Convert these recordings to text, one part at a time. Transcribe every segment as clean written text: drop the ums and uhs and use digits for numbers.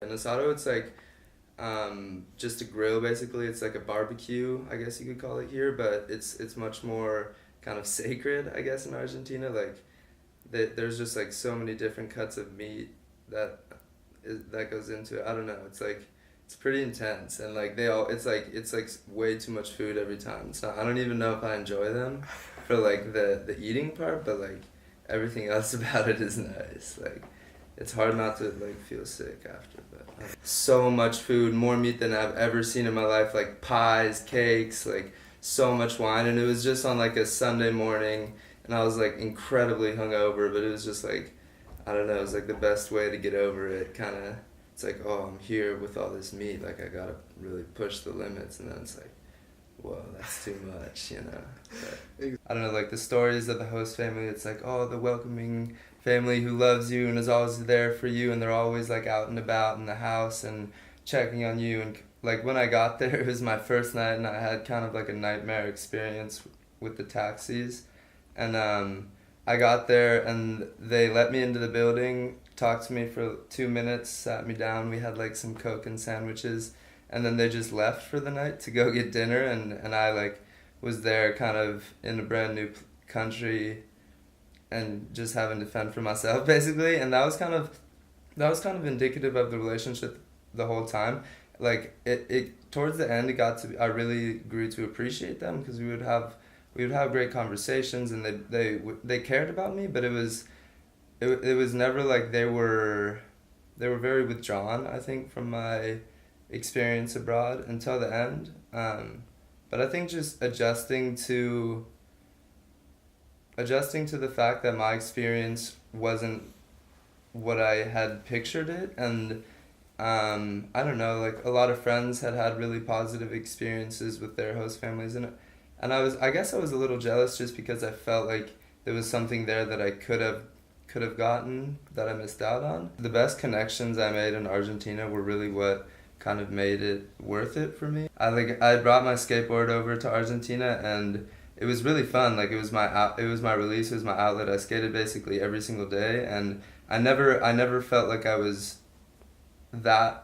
An asado, it's like just a grill basically. It's like a barbecue, I guess you could call it here, but it's much more kind of sacred, I guess, in Argentina. Like there's just like so many different cuts of meat that that goes into it. I don't know. It's like it's pretty intense, and like they all it's like way too much food every time. It's not. I don't even know if I enjoy them for like the eating part, but like everything else about it is nice. Like it's hard not to like feel sick after, but so much food, more meat than I've ever seen in my life. Like pies, cakes, like so much wine, and it was just on like a Sunday morning, and I was like incredibly hungover, but it was just like I don't know, it was like the best way to get over it. Kind of, it's like, oh, I'm here with all this meat, like I gotta really push the limits, and then it's like, whoa, that's too much, you know. But, I don't know, like the stories of the host family. It's like, oh, the welcoming family who loves you and is always there for you, and they're always like out and about in the house and checking on you. And like when I got there, it was my first night, and I had kind of like a nightmare experience with the taxis, and I got there and they let me into the building, talked to me for 2 minutes, sat me down. We had like some Coke and sandwiches, and then they just left for the night to go get dinner. And I like was there kind of in a brand new country and just having to fend for myself basically. And that was kind of indicative of the relationship the whole time. Like it towards the end, it got to be, I really grew to appreciate them because we would have great conversations, and they cared about me, but it was never like they were very withdrawn, I think, from my experience abroad until the end. But I think just adjusting to the fact that my experience wasn't what I had pictured it. And I don't know, like a lot of friends had really positive experiences with their host families, and I guess I was a little jealous just because I felt like there was something there that I could have gotten that I missed out on. The best connections I made in Argentina were really what kind of made it worth it for me. I brought my skateboard over to Argentina, and it was really fun. Like it was my release, it was my outlet. I skated basically every single day, and I never felt like I was that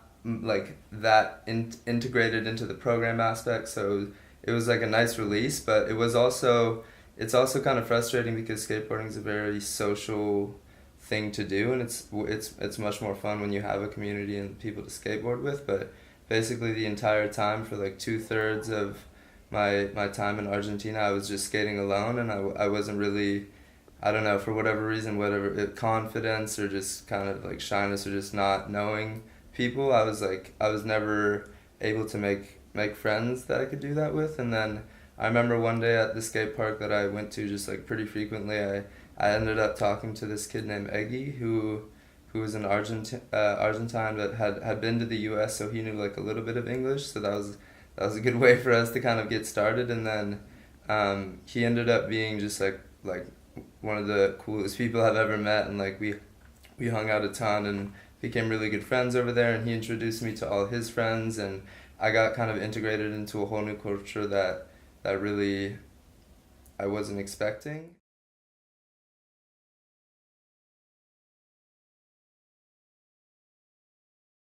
integrated into the program aspect. So it was like a nice release, but it's also kind of frustrating because skateboarding is a very social thing to do, and it's much more fun when you have a community and people to skateboard with. But basically the entire time, for like 2/3 of my time in Argentina, I was just skating alone, and I wasn't really, I don't know, for whatever reason, confidence or just kind of like shyness or just not knowing people, I was never able to make friends that I could do that with. And then I remember one day at the skate park that I went to just like pretty frequently, I ended up talking to this kid named Eggy who was an Argentine that had been to the U.S., so he knew like a little bit of English, so that was a good way for us to kind of get started. And then he ended up being just like one of the coolest people I've ever met, and like we hung out a ton and became really good friends over there, and he introduced me to all his friends, and I got kind of integrated into a whole new culture that really I wasn't expecting.